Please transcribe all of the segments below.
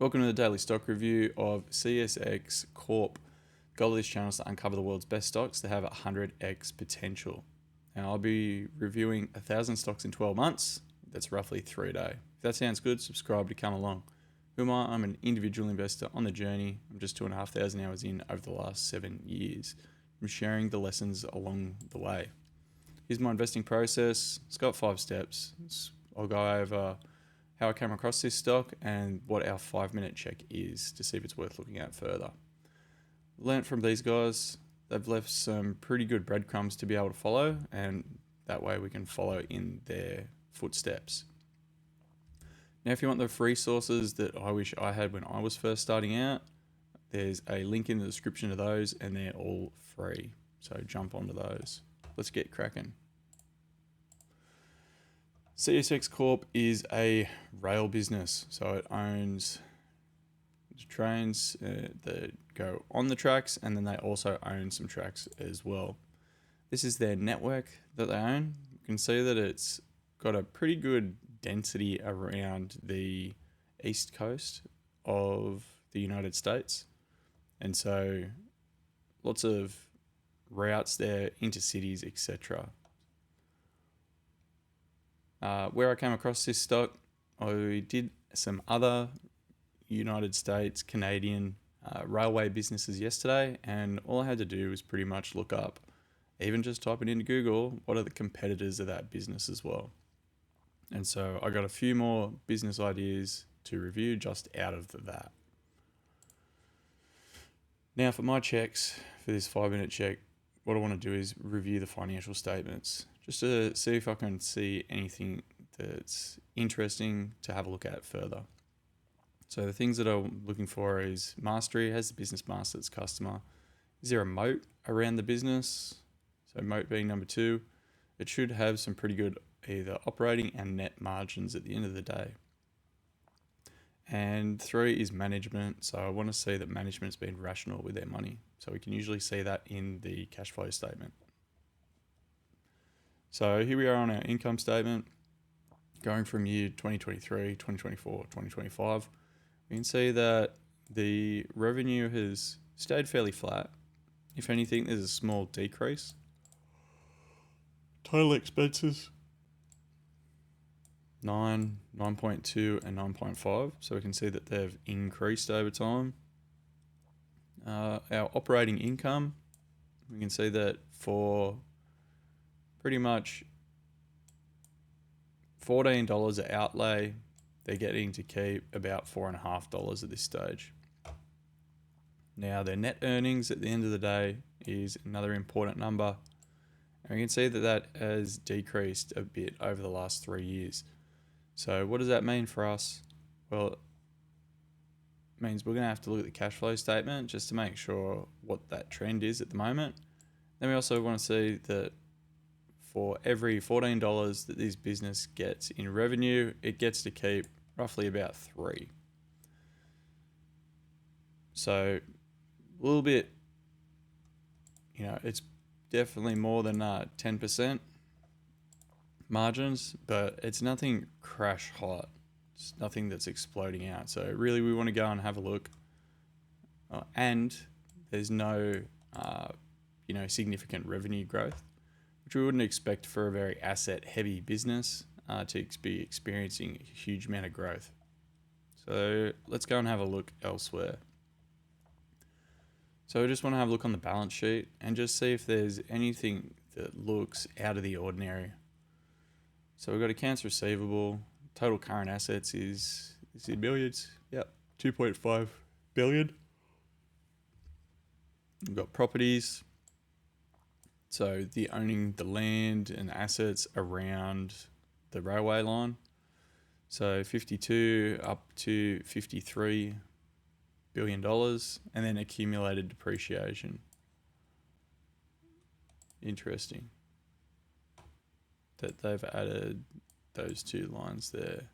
Welcome to the daily stock review of CSX Corp. Goal of this channel is to uncover the world's best stocks that have 100x potential. Now, I'll be reviewing 1,000 stocks in 12 months. That's roughly 3 a day. If that sounds good, subscribe to come along. Who am I? I'm an individual investor on the journey. I'm just 2,500 hours in over the last 7 years. I'm sharing the lessons along the way. Here's my investing process. It's got 5 steps. I'll go over how I came across this stock and what our 5-minute check is to see if it's worth looking at further. Learned from these guys. They've left some pretty good breadcrumbs to be able to follow, and that way we can follow in their footsteps. Now, if you want the free sources that I wish I had when I was first starting out, there's a link in the description to those, and they're all free. So jump onto those. Let's get cracking. CSX Corp is a rail business, so it owns trains that go on the tracks, and then they also own some tracks as well. This is their network that they own. You can see that it's got a pretty good density around the east coast of the United States, and so lots of routes there, intercities, etc. Where I came across this stock, I did some other United States, Canadian railway businesses yesterday, and all I had to do was pretty much look up, even just typing into Google, what are the competitors of that business as well. And so I got a few more business ideas to review just out of that. Now for my checks, for this 5-minute check, what I want to do is review the financial statements, just to see if I can see anything that's interesting to have a look at further. So the things that I'm looking for is mastery. Has the business mastered its customer? Is there a moat around the business? So moat being number 2. It should have some pretty good either operating and net margins at the end of the day. And 3 is management. So I want to see that management's been rational with their money. So we can usually see that in the cash flow statement. So here we are on our income statement, going from year 2023, 2024, 2025. We can see that the revenue has stayed fairly flat. If anything, there's a small decrease. Total expenses 9.2 and 9.5. So we can see that they've increased over time. Our operating income, we can see that for pretty much $14 outlay, they're getting to keep about $4.50 at this stage. Now their net earnings at the end of the day is another important number, and we can see that that has decreased a bit over the last 3 years. So what does that mean for us? Well, it means we're going to have to look at the cash flow statement just to make sure what that trend is at the moment. Then we also want to see that for every $14 that this business gets in revenue, it gets to keep roughly about 3. So a little bit, it's definitely more than 10% margins, but it's nothing crash hot. It's nothing that's exploding out. So really we want to go and have a look. And there's no, significant revenue growth, which we wouldn't expect for a very asset-heavy business to be experiencing a huge amount of growth. So let's go and have a look elsewhere. So I just want to have a look on the balance sheet and just see if there's anything that looks out of the ordinary. So we've got accounts receivable. Total current assets is in millions. Yep, 2.5 billion. We've got properties. So the owning the land and assets around the railway line. So 52 up to $53 billion, and then accumulated depreciation. Interesting that they've added those 2 lines there.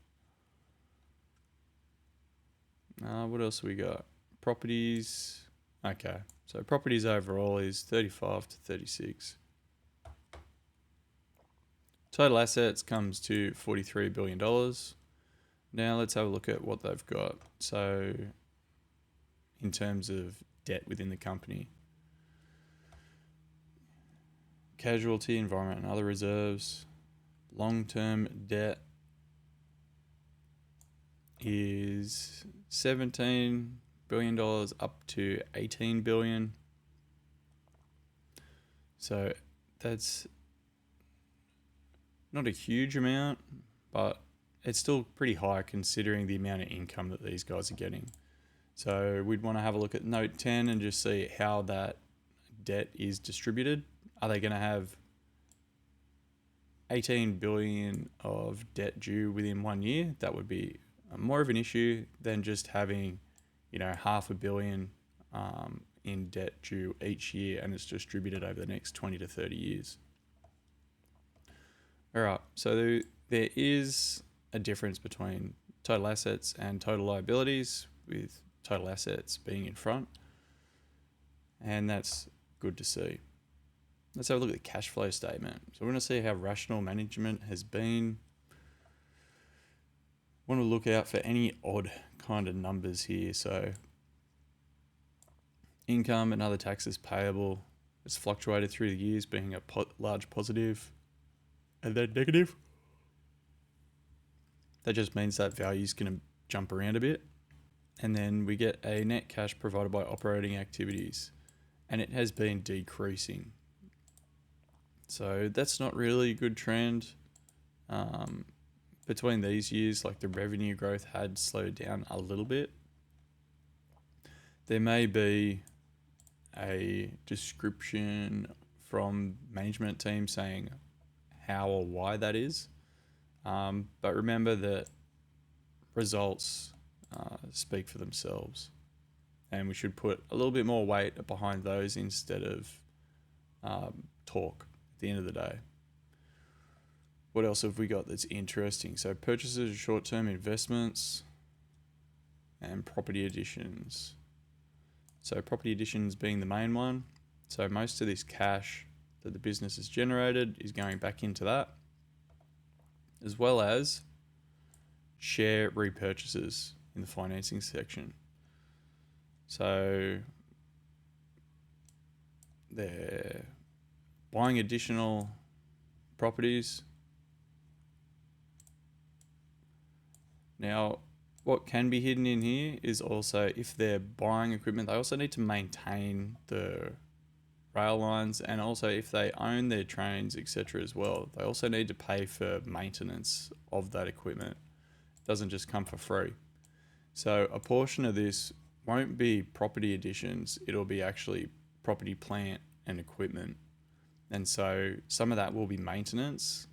What else we got? Properties. Okay, so properties overall is 35 to 36. Total assets comes to $43 billion. Now let's have a look at what they've got. So in terms of debt within the company, casualty, environment and other reserves, long-term debt is $17 billion up to $18 billion. So that's not a huge amount, but it's still pretty high considering the amount of income that these guys are getting. So we'd want to have a look at note 10 and just see how that debt is distributed. Are they going to have 18 billion of debt due within 1 year? That would be more of an issue than just having, $500 million in debt due each year, and it's distributed over the next 20 to 30 years. All right, so there is a difference between total assets and total liabilities, with total assets being in front, and that's good to see. Let's have a look at the cash flow statement. So we're going to see how rational management has been. Want to look out for any odd kind of numbers here. So income and other taxes payable has fluctuated through the years, being a large positive and then negative. That just means that value is going to jump around a bit. And then we get a net cash provided by operating activities, and it has been decreasing. So that's not really a good trend. Between these years, like the revenue growth had slowed down a little bit. There may be a description from management team saying how or why that is. But remember that results speak for themselves, and we should put a little bit more weight behind those instead of talk at the end of the day. What else have we got that's interesting? So purchases of short-term investments and property additions. So property additions being the main one. So most of this cash that the business has generated is going back into that, as well as share repurchases in the financing section. So they're buying additional properties. Now, what can be hidden in here is also, if they're buying equipment, they also need to maintain the rail lines, and also if they own their trains, etc. as well, they also need to pay for maintenance of that equipment. It doesn't just come for free. So a portion of this won't be property additions, it'll be actually property, plant and equipment. And so some of that will be maintenance,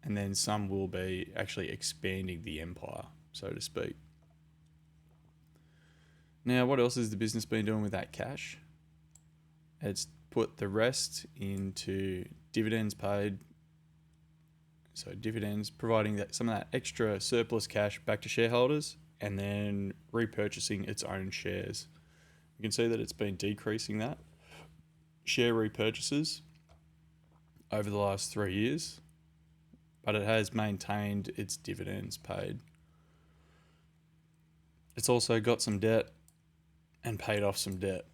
and then some will be actually expanding the empire, so to speak. Now, what else has the business been doing with that cash? It's put the rest into dividends paid. So dividends, providing that some of that extra surplus cash back to shareholders, and then repurchasing its own shares. You can see that it's been decreasing that share repurchases over the last 3 years, but it has maintained its dividends paid. It's also got some debt and paid off some debt.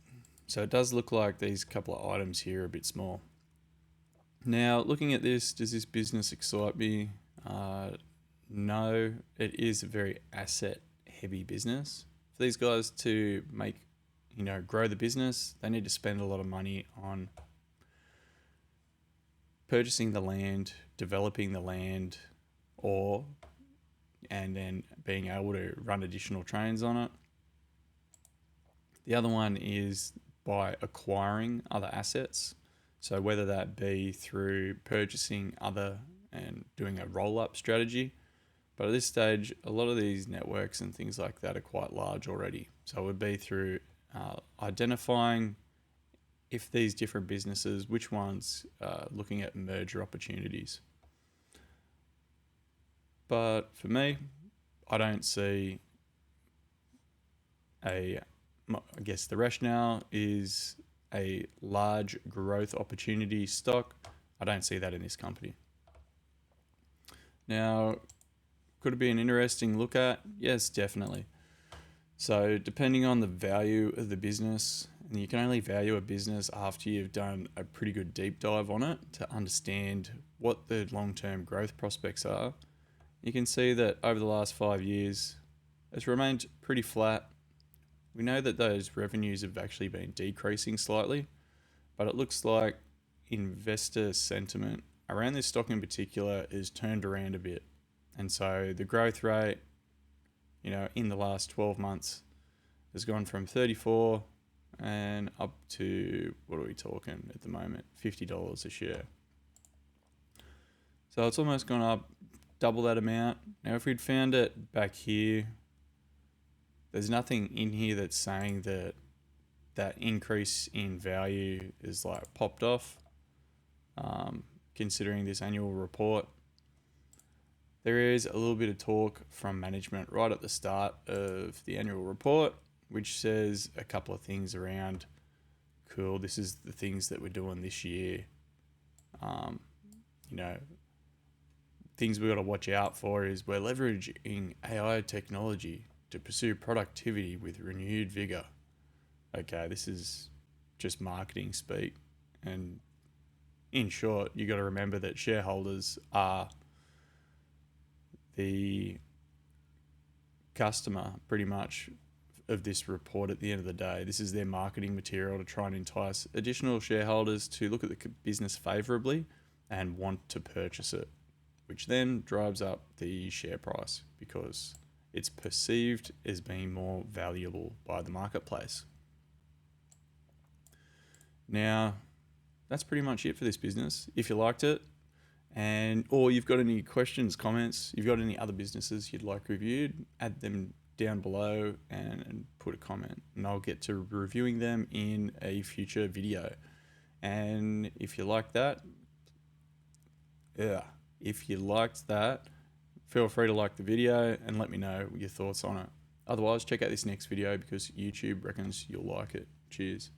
So it does look like these couple of items here are a bit small. Now, looking at this, does this business excite me? No, it is a very asset heavy business. For these guys to grow the business, they need to spend a lot of money on purchasing the land, developing the land, and then being able to run additional trains on it. The other one is by acquiring other assets. So whether that be through purchasing other and doing a roll-up strategy. But at this stage, a lot of these networks and things like that are quite large already. So it would be through identifying if these different businesses, which ones looking at merger opportunities. But for me, I don't see I guess the rationale is a large growth opportunity stock. I don't see that in this company. Now, Could it be an interesting look at? Yes, definitely. So depending on the value of the business, and you can only value a business after you've done a pretty good deep dive on it to understand what the long-term growth prospects are. You can see that over the last 5 years, it's remained pretty flat. We know that those revenues have actually been decreasing slightly, but it looks like investor sentiment around this stock in particular is turned around a bit. And so the growth rate, in the last 12 months has gone from 34 and up to, what are we talking at the moment? $50 a share. So it's almost gone up double that amount. Now, if we'd found it back here, there's nothing in here that's saying that that increase in value is like popped off, considering this annual report. There is a little bit of talk from management right at the start of the annual report, which says a couple of things around, cool, this is the things that we're doing this year. Things we've got to watch out for is we're leveraging AI technology to pursue productivity with renewed vigor. Okay, this is just marketing speak. And in short, you got to remember that shareholders are the customer pretty much of this report at the end of the day. This is their marketing material to try and entice additional shareholders to look at the business favorably and want to purchase it, which then drives up the share price because it's perceived as being more valuable by the marketplace. Now, that's pretty much it for this business. If you liked it, or you've got any questions, comments, you've got any other businesses you'd like reviewed, add them down below and put a comment, and I'll get to reviewing them in a future video. And if you like that, feel free to like the video and let me know your thoughts on it. Otherwise, check out this next video because YouTube reckons you'll like it. Cheers.